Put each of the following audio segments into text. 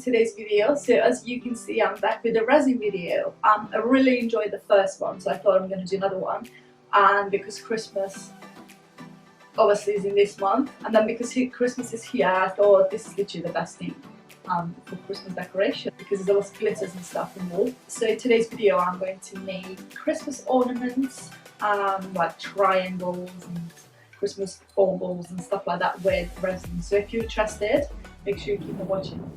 today's video. So as you can see, I'm back with a resin video. I really enjoyed the first one, so I thought I'm going to do another one. And because Christmas obviously is in this month, and then because Christmas is here, I thought this is literally the best thing for Christmas decoration, because there's a lot of glitters and stuff involved. So in today's video I'm going to make Christmas ornaments, like triangles and Christmas baubles and stuff like that with resin. So if you're interested, make sure you keep on watching.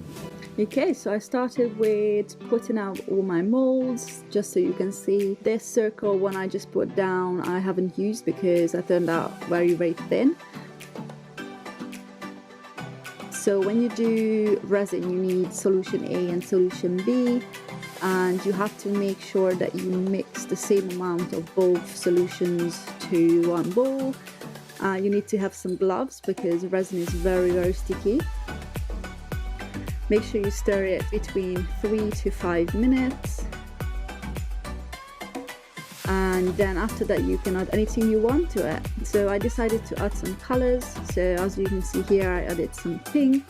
Okay, so I started with putting out all my molds, just so you can see. This circle one I just put down I haven't used because I turned out very thin. So when you do resin, you need solution A and solution B, and you have to make sure that you mix the same amount of both solutions to one bowl. You need to have some gloves because resin is very sticky. Make sure you stir it between 3 to 5 minutes, and then after that you can add anything you want to it. So I decided to add some colors. So as you can see here, I added some pink,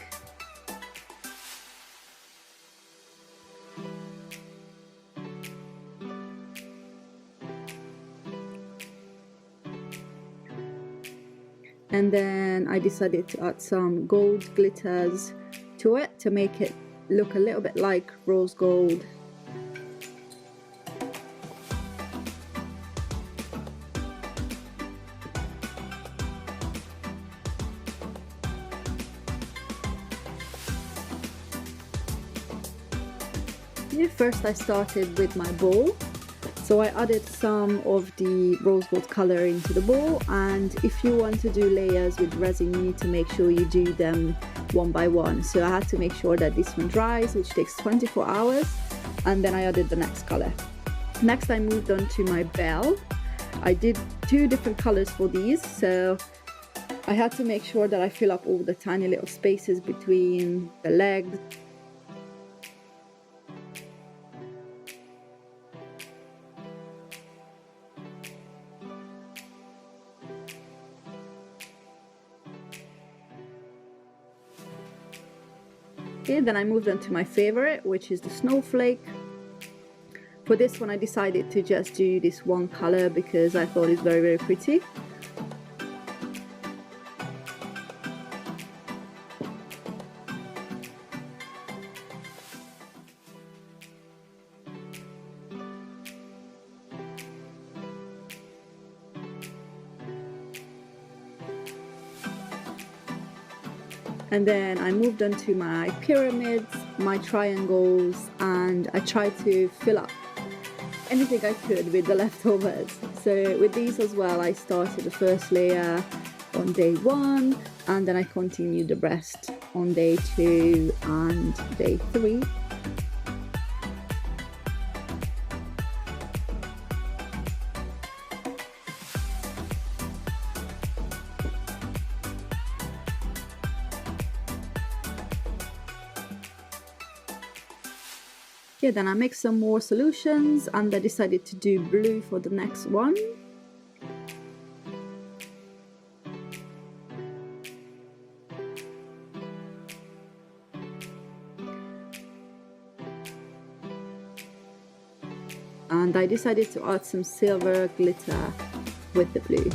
and then I decided to add some gold glitters to it to make it look a little bit like rose gold. First I started with my bowl. So I added some of the rose gold color into the bowl, and if you want to do layers with resin, you need to make sure you do them one by one. So I had to make sure that this one dries, which takes 24 hours, and then I added the next color. Next I moved on to my bell. I did 2 different colors for these, so I had to make sure that I fill up all the tiny little spaces between the legs. Okay, then I moved on to my favorite, which is the Snowflake. For this one I decided to just do this one color because I thought it's very pretty. And then I moved on to my pyramids, my triangles, and I tried to fill up anything I could with the leftovers. So with these as well, I started the first layer on day 1, and then I continued the rest on day 2 and day 3. Yeah, then I mixed some more solutions and I decided to do blue for the next one. And I decided to add some silver glitter with the blue.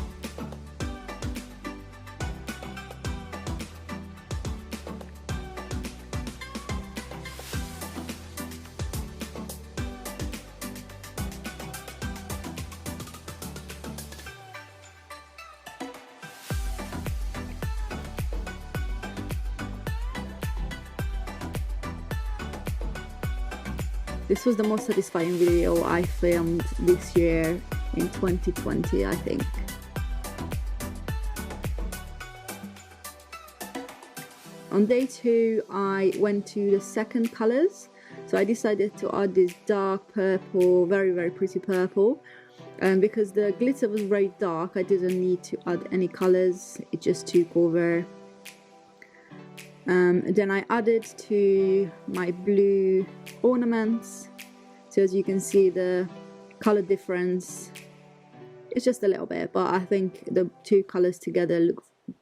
This was the most satisfying video I filmed this year in 2020, I think. On day 2, I went to the second colors. So I decided to add this dark purple, very pretty purple. And because the glitter was very dark, I didn't need to add any colors. It just took over. Then I added to my blue ornaments. So as you can see, the color difference is just a little bit, but I think the 2 colors together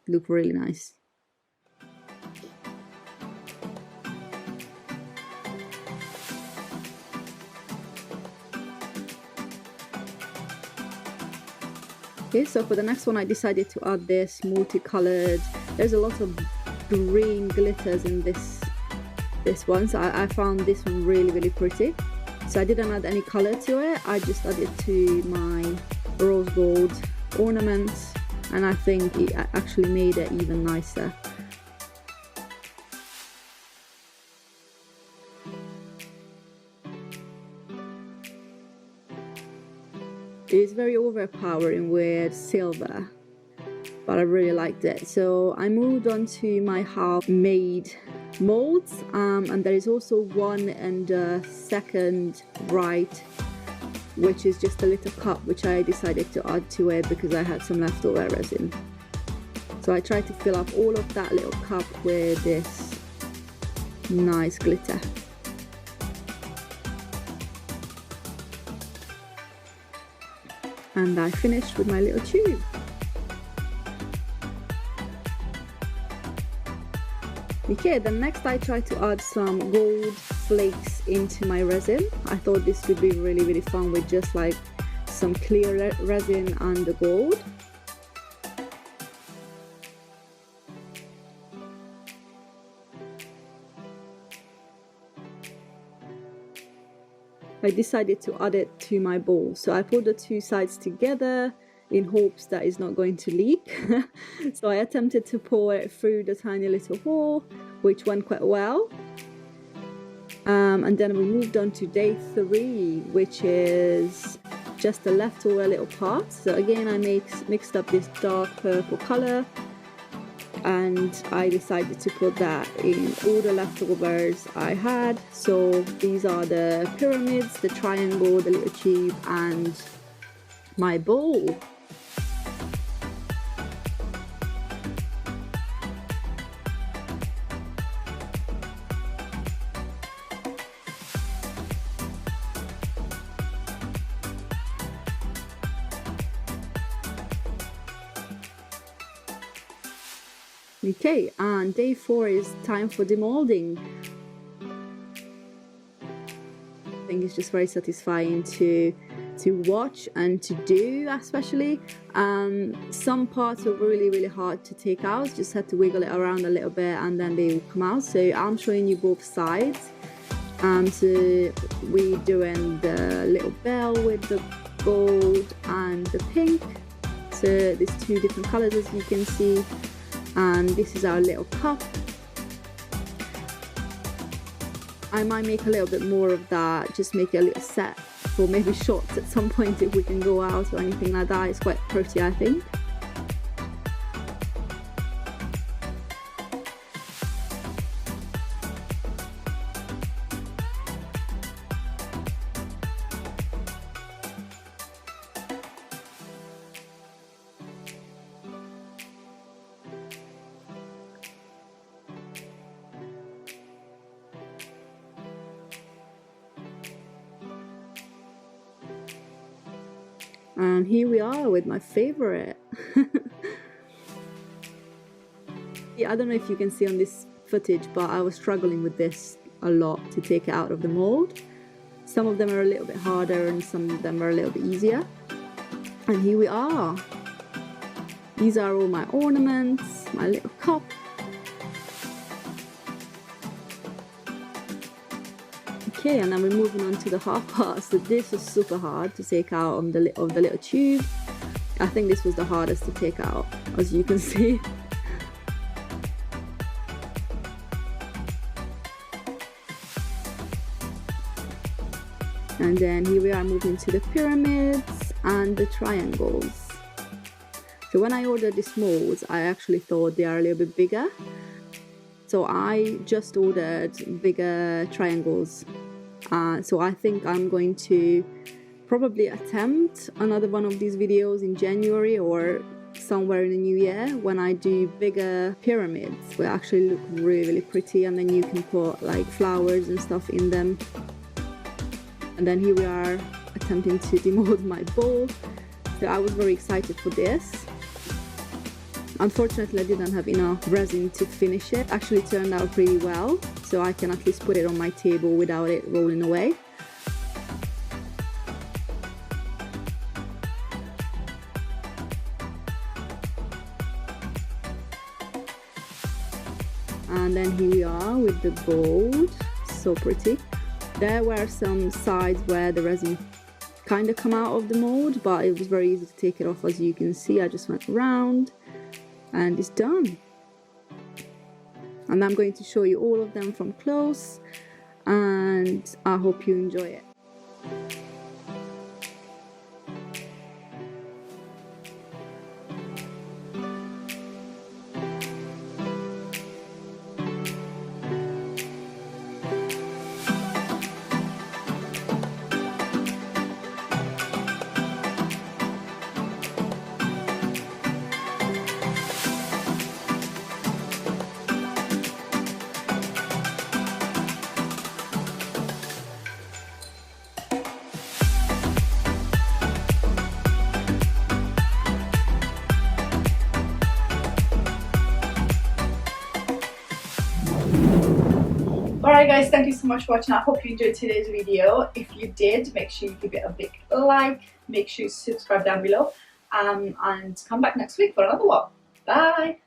look really nice. Okay, so for the next one I decided to add this multicolored, there's a lot of green glitters in this one, so I found this one really pretty. So I didn't add any color to it, I just added to my rose gold ornaments, and I think it actually made it even nicer. It's very overpowering with silver, but I really liked it. So I moved on to my half-made molds, and there is also one in the second right, which is just a little cup which I decided to add to it because I had some leftover resin. So I tried to fill up all of that little cup with this nice glitter. And I finished with my little tube. Okay, then next I tried to add some gold flakes into my resin. I thought this would be really fun with just like some clear resin and the gold. I decided to add it to my bowl. So I put the two sides together in hopes that it's not going to leak. So I attempted to pour it through the tiny little hole, which went quite well. And then we moved on to day 3, which is just the leftover little parts. So again, I mixed up this dark purple color, and I decided to put that in all the leftovers I had. So these are the pyramids, the triangle, the little tube, and my bowl. Okay, and day 4 is time for demolding. I think it's just very satisfying to watch and to do, especially. Some parts are really hard to take out, just had to wiggle it around a little bit and then they will come out. So I'm showing you both sides. So we're doing the little bell with the gold and the pink. So there's 2 different colors, as you can see. And this is our little cup. I might make a little bit more of that, just make it a little set for maybe shots at some point if we can go out or anything like that. It's quite pretty, I think. And here we are with my favorite. Yeah, I don't know if you can see on this footage, but I was struggling with this a lot to take it out of the mold. Some of them are a little bit harder and some of them are a little bit easier. And here we are. These are all my ornaments, my little cup. Okay, and then we're moving on to the half part. So this was super hard to take out of the little tube. I think this was the hardest to take out, as you can see. And then here we are moving to the pyramids and the triangles. So when I ordered these molds, I actually thought they are a little bit bigger. So I just ordered bigger triangles. So I think I'm going to probably attempt another one of these videos in January or somewhere in the new year when I do bigger pyramids. They actually look really pretty, and then you can put like flowers and stuff in them. And then here we are attempting to demold my bowl. So I was very excited for this. Unfortunately, I didn't have enough resin to finish it. Actually, it turned out pretty well, so I can at least put it on my table without it rolling away. And then here we are with the gold, so pretty. There were some sides where the resin kind of come out of the mold, but it was very easy to take it off. As you can see, I just went around and it's done. And I'm going to show you all of them from close, and I hope you enjoy it. Alright guys, thank you so much for watching. I hope you enjoyed today's video. If you did, make sure you give it a big like, make sure you subscribe down below, and come back next week for another one. Bye!